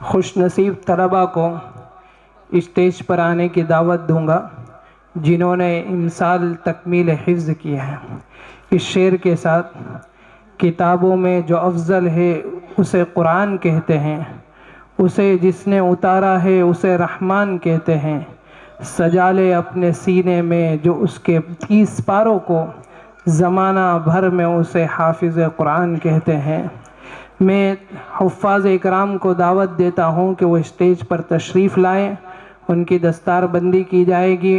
खुश नसीब तलबा को स्टेज पर आने की दावत दूंगा जिन्होंने इमसाल तकमील हिफ्ज़ किया है। इस शेर के साथ किताबों में जो अफजल है उसे कुरान कहते हैं, उसे जिसने उतारा है उसे रहमान कहते हैं। सजा ले अपने सीने में जो उसके 30 पारों को, ज़माना भर में उसे हाफिज़ कुरान कहते हैं। मैं हुफ़्फ़ाज़ इकराम को दावत देता हूँ कि वो स्टेज पर तशरीफ़ लाएं, उनकी दस्तारबंदी की जाएगी,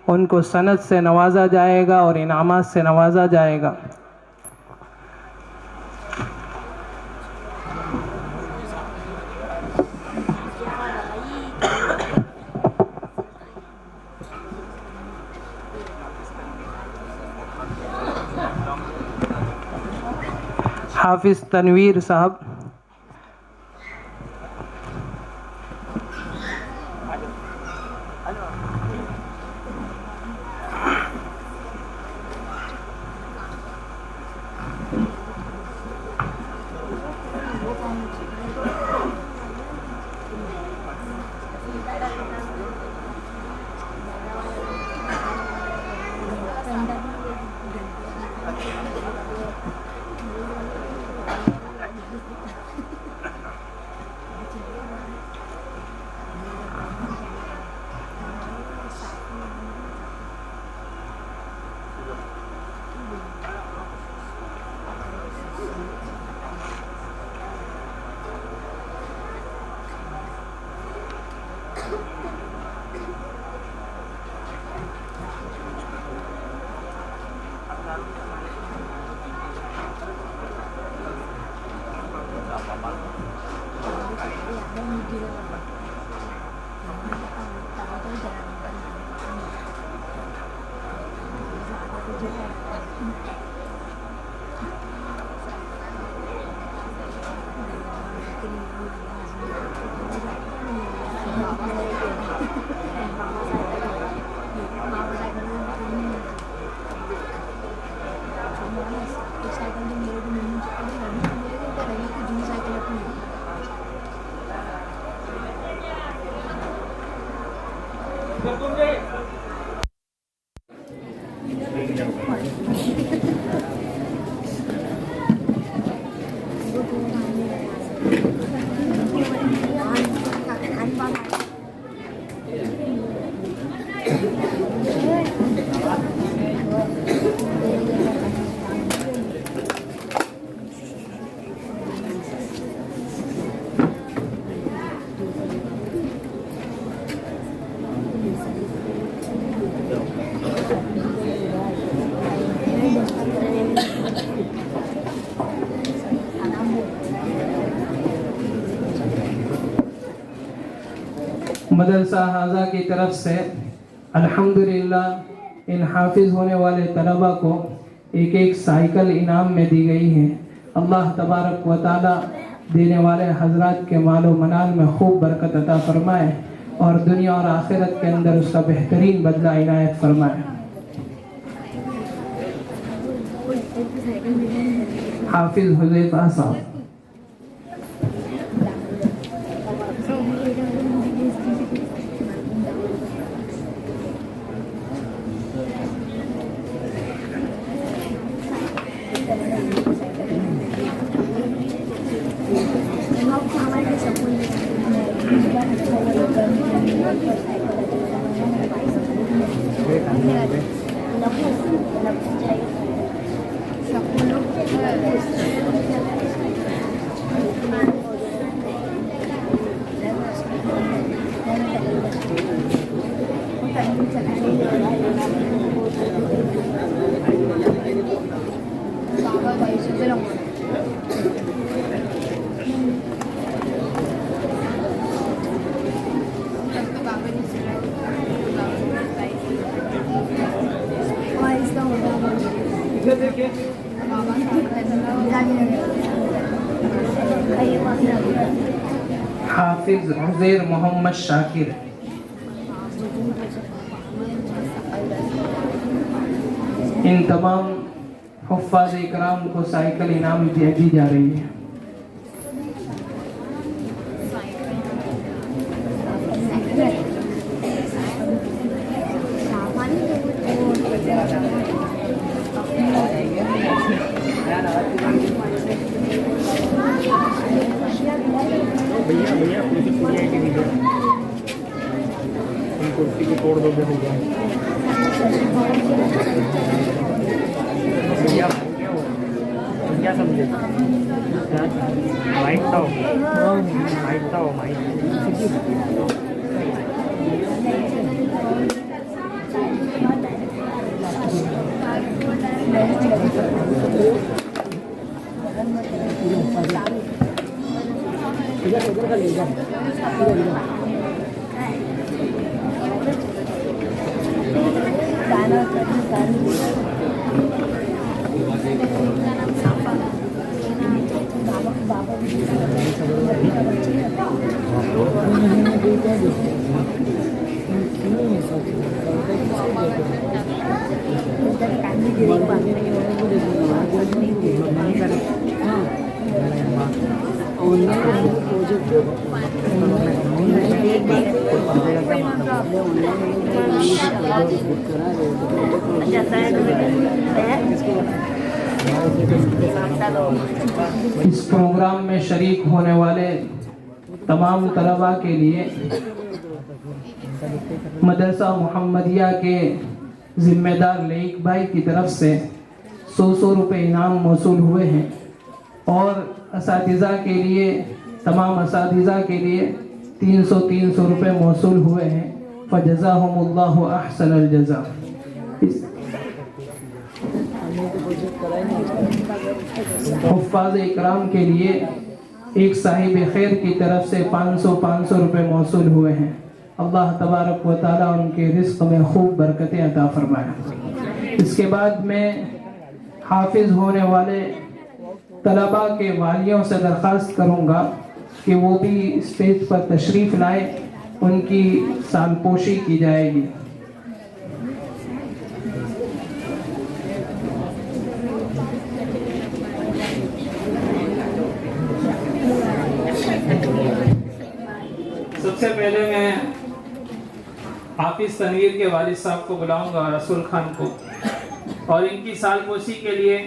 उनको सनद से नवाजा जाएगा और इनामात से नवाजा जाएगा। हाफिज़ तनवीर साहब। मदरसा हाजा की तरफ से अल्हम्दुलिल्लाह इन हाफिज़ होने वाले तलबा को एक एक साइकिल इनाम में दी गई है। अल्लाह तबारक व तआला देने वाले हजरात के मालो मनाल में खूब बरकत अता फरमाए और दुनिया और आखिरत के अंदर उसका बेहतरीन बदला इनायत फरमाए। हाफिज़ हुज़ैफा साहब। हाफिज उज़ैर मोहम्मद शाकिर। इन तमाम हुफ़्फ़ाज़ इकराम को साइकिल इनाम दी जा रही है। भैया भैया कुर्सी पूरी है कि नहीं है? तुम कुर्सी को तोड़ दोगे भैया। भैया क्या हो? तुम क्या समझे? माइक था माइक था माइक। इस प्रोग्राम में शरीक होने वाले तमाम तलबा के लिए मदरसा मुहम्मदिया के जिम्मेदार लेक भाई की तरफ से 100 रुपये इनाम मौसूल हुए हैं और असातिज़ा के लिए तमाम असातिज़ा के लिए 300 रुपये मौसूल हुए हैं। फजज़ाहुमुल्लाहु अहसनल जज़ा। हुफ़्फ़ाज़ इकराम के लिए एक साहिब खैर की तरफ से 500 रुपये मौसूल हुए हैं। अल्लाह तबारक व तआला उनके रिज़्क़ में खूब बरकतें अता फरमाए। इसके बाद मैं हाफिज़ होने वाले तलबा के वालियों से दरख्वास्त करूँगा कि वो भी स्टेज पर तशरीफ़ लाए, उनकी सालपोशी की जाएगी। सबसे पहले मैं हाफिज तनवीर के वालिद साहब को बुलाऊंगा, रसूल खान को, और इनकी सालपोशी के लिए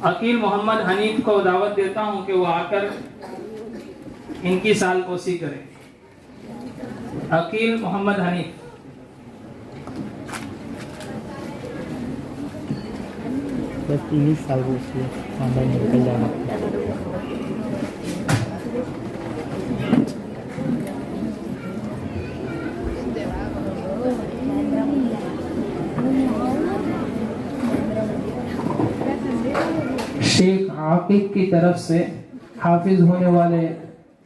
अकील मोहम्मद हनीफ को दावत देता हूं कि वो आकर इनकी सालपोशी करें। अकील मोहम्मद हनीफ। बस 19 साल हो गए खानदान निकल जाना। शेख आकिब की तरफ से हाफिज होने वाले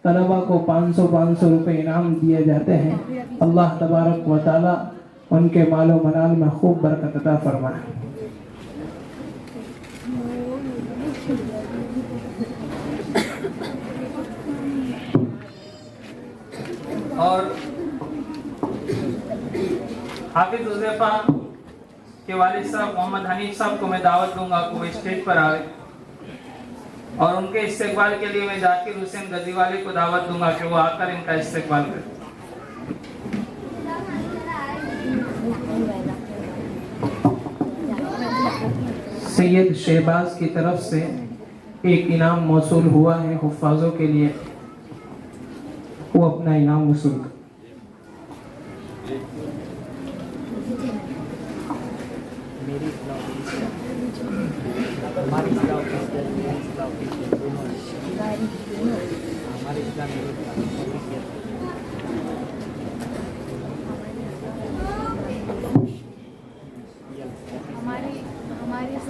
तलबा को 500 रुपये इनाम दिए जाते हैं। अल्लाह तबारक व तआला उनके मालो मनाल में खूब बरकत अता फरमाए। और हाफिज हुज़ैफा के वालिद साहब मोहम्मद हनीफ साहब को मैं दावत दूंगा कि वो स्टेज पर आए, और उनके इस्तेकबाल के लिए मैं जाकिर हुसैन गजीवाली को दावत दूंगा कि वो आकर इनका इस्तेकबाल करें। सैयद शहबाज की तरफ से एक इनाम मौसूल हुआ है हुफ़्फ़ाज़ों के लिए, वो अपना इनाम वसूल कर।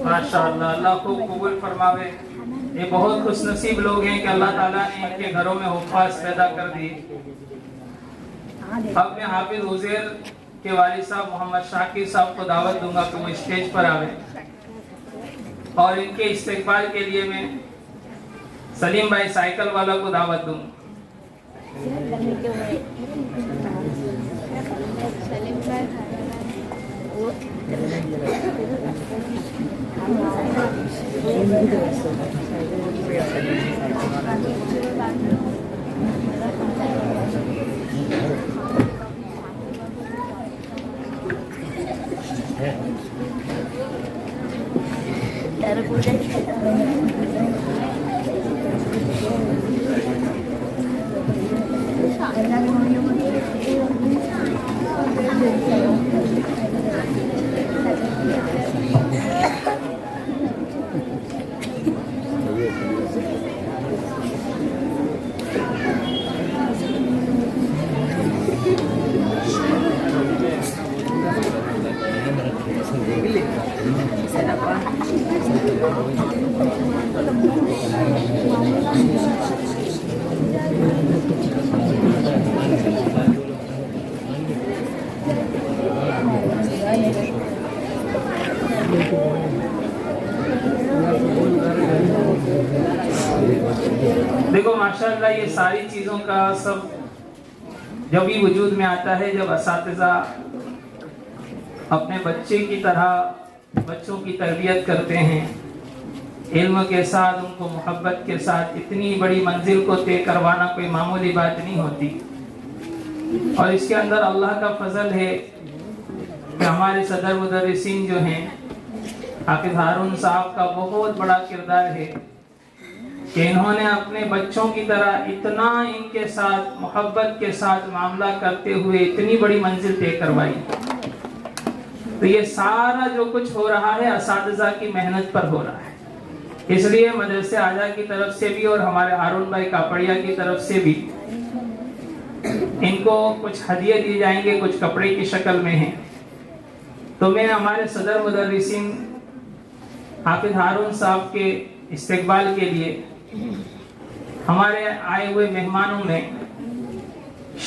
माशाअल्लाह, अल्लाह को कबूल फरमावे। ये बहुत खुशनसीब लोग हैं कि अल्लाह ताला ने इनके घरों में हुफ़्फ़ाज़ पैदा कर दिए। अब मैं हाफिज हुज़ैर के वालिद साहब मोहम्मद शाकिर साहब को दावत दूंगा कि वो स्टेज पर आवे, और इनके इस्तेकबाल के लिए मैं सलीम भाई साइकिल वाला को दावत दूंगा। माशाअल्लाह ये सारी चीज़ों का सब जब भी वजूद में आता है जब असातिज़ा अपने बच्चे की तरह बच्चों की तरबियत करते हैं, इल्म के साथ उनको मोहब्बत के साथ, इतनी बड़ी मंजिल को तय करवाना कोई मामूली बात नहीं होती। और इसके अंदर अल्लाह का फजल है कि हमारे सदर मुदर्रिसीन जो हैं हाफिज हारून साहब का बहुत बड़ा किरदार है कि इन्होंने अपने बच्चों की तरह इतना इनके साथ मोहब्बत के साथ मामला करते हुए इतनी बड़ी मंजिल तय करवाई। तो ये सारा जो कुछ हो रहा है असातिज़ा की मेहनत पर हो रहा है। इसलिए मदरसे आजा की तरफ से भी और हमारे हारून भाई कापड़िया की तरफ से भी इनको कुछ हदिये दिए जाएंगे, कुछ कपड़े की शक्ल में हैं। तो मैं हमारे सदर मुदर्रिसीन हाफिज हारून साहब के इस्तकबाल के लिए हमारे आए हुए मेहमानों में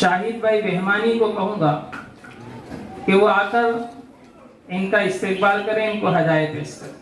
शाहिद भाई बेहमानी को कहूँगा कि वो आकर इनका इस्तकबाल करें, इनको हदायत पेश करें।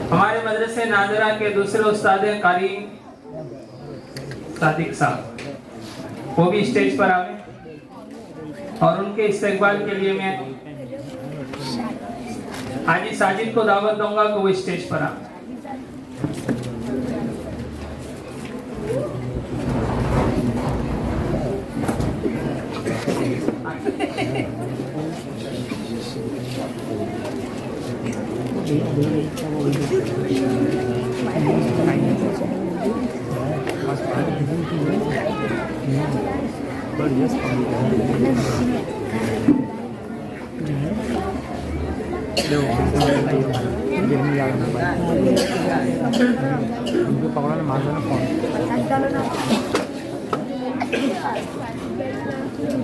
हमारे मदरसे नाजरा के दूसरे उस्ताद कारी सादिक साहब वो भी स्टेज पर आए और उनके इस्तकबाल के लिए मैं हाजी साजिद को दावत दूंगा कि वो स्टेज पर आए।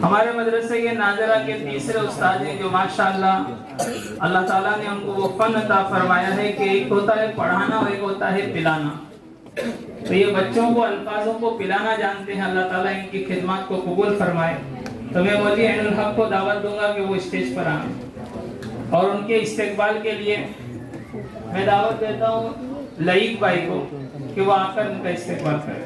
हमारे मदरसे के नाजरा के तीसरे उस्ताद हैं जो माशाअल्लाह अल्लाह ताला ने उनको वो फन अता फरमाया है कि एक होता है पढ़ाना और एक होता है पिलाना। तो ये बच्चों को अल्फाजों को पिलाना जानते हैं। अल्लाह ताला इनकी खिदमत को कबूल फरमाए। तो मैं मौलवी ऐनुल हक को दावत दूंगा कि वो स्टेज पर आए और उनके इस्तकबाल के लिए मैं दावत देता हूँ लईक भाई को कि वो आकर उनका इस्तकबाल करें।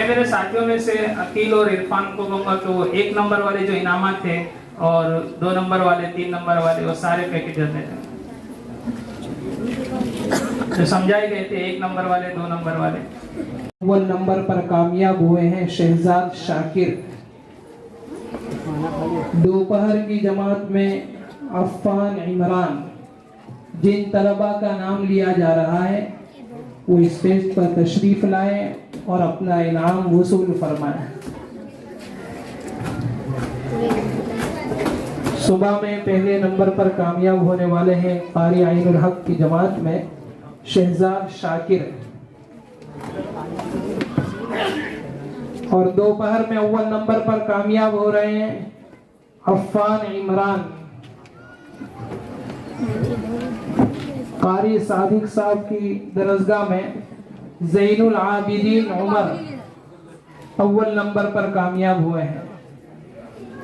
मेरे साथियों में से अकील और इरफान को कहूँगा कि वो 1 नंबर वाले जो इनामात थे और 2 नंबर वाले 3 नंबर वाले वो सारे पैकेज देते थे जो समझाए गए थे। 1 नंबर वाले 2 नंबर वाले 1 नंबर पर कामयाब हुए हैं शहजाद शाकिर। दोपहर की जमात में अफ़ान इमरान। जिन तलबा का नाम लिया जा रहा है वो स्टेज पर तशरीफ लाए और अपना इनाम वसूल फरमाए। सुबह में पहले नंबर पर कामयाब होने वाले हैं कारी ऐनुल हक की जमात में शहजाद शाकिर और दोपहर में अव्वल नंबर पर कामयाब हो रहे हैं अफ़ान इमरान। कारी सादिक साहब की दरसगाह में ज़ैनुल आबिदीन उमर अव्वल नंबर पर कामयाब हुए हैं।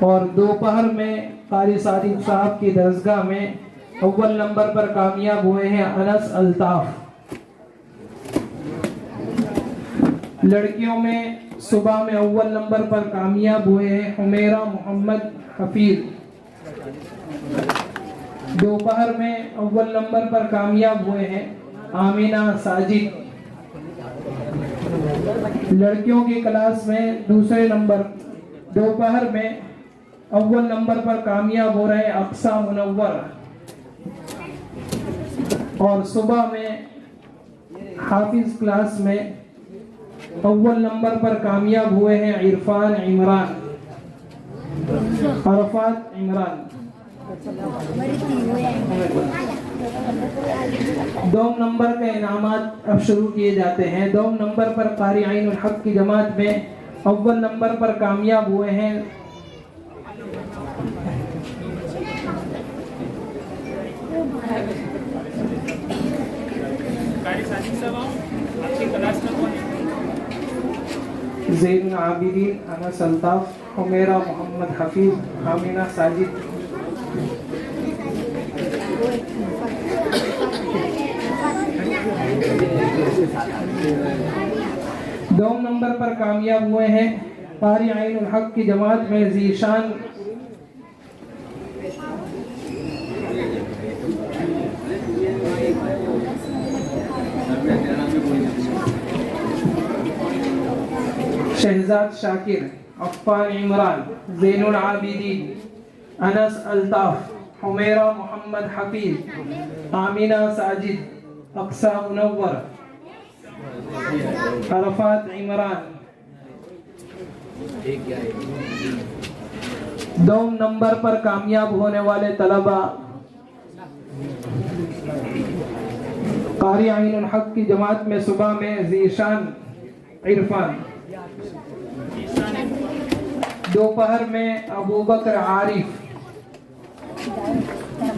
और दोपहर में कारी सादिक साहब की दरसगाह में अव्वल नंबर पर कामयाब हुए हैं अनस अल्ताफ। लड़कियों में सुबह में अव्वल नंबर पर कामयाब हुए हैं हुमेरा मोहम्मद हफीज। दोपहर में अव्वल नंबर पर कामयाब हुए हैं आमीना साजिद। लड़कियों की क्लास में दूसरे नंबर दोपहर में अव्वल नंबर पर कामयाब हो रहे अक्सा मुनव्वर। और सुबह में हाफिज क्लास में अव्वल नंबर पर कामयाब हुए हैं इरफान इमरान, अरफात इमरान। दोम नंबर के इनामात अब शुरू किए जाते हैं। दोम नंबर पर कारी आइनुल हक की जमात में अव्वल नंबर पर कामयाब हुए हैं ज़ैनुल आबिदीन अनस अल्ताफ, हुमेरा मोहम्मद हफीज, आमीना साजिद। दोम नंबर पर कामयाब हुए हैं कारी आइनुल हक की जमात में ज़ीशान शहजाद शाकिर, अफ़ान इमरान, ज़ैनुल आबिदीन, अनस अल्ताफ, हुमेरा मोहम्मद हफीज, आमीना साजिद, अक्सा मुनव्वर, अरफात इमरान। दोम नंबर पर कामयाब होने वाले तलबा कारी आइनुल हक की जमात में सुबह में ज़ीशान इरफान। दोपहर में अबू बकर आरिफ।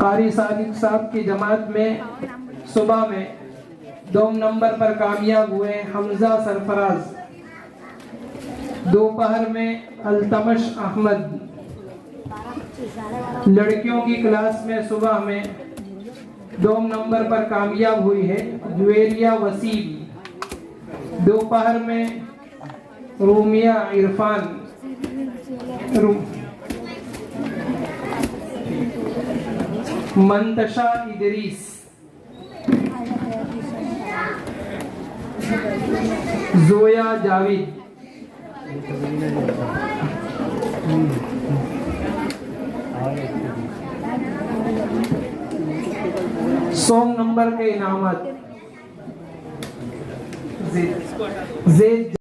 कारी सादिक साहब की जमात में सुबह में दोम नंबर पर कामयाब हुए हमजा सरफराज। दोपहर में अल्तमश अहमद। लड़कियों की क्लास में सुबह में दोम नंबर पर कामयाब हुई है जुवेरिया वसीम। दोपहर में रूमिया इरफान। मंतशा इदरीस। जोया जावेद। सोम नंबर के इनामत जेद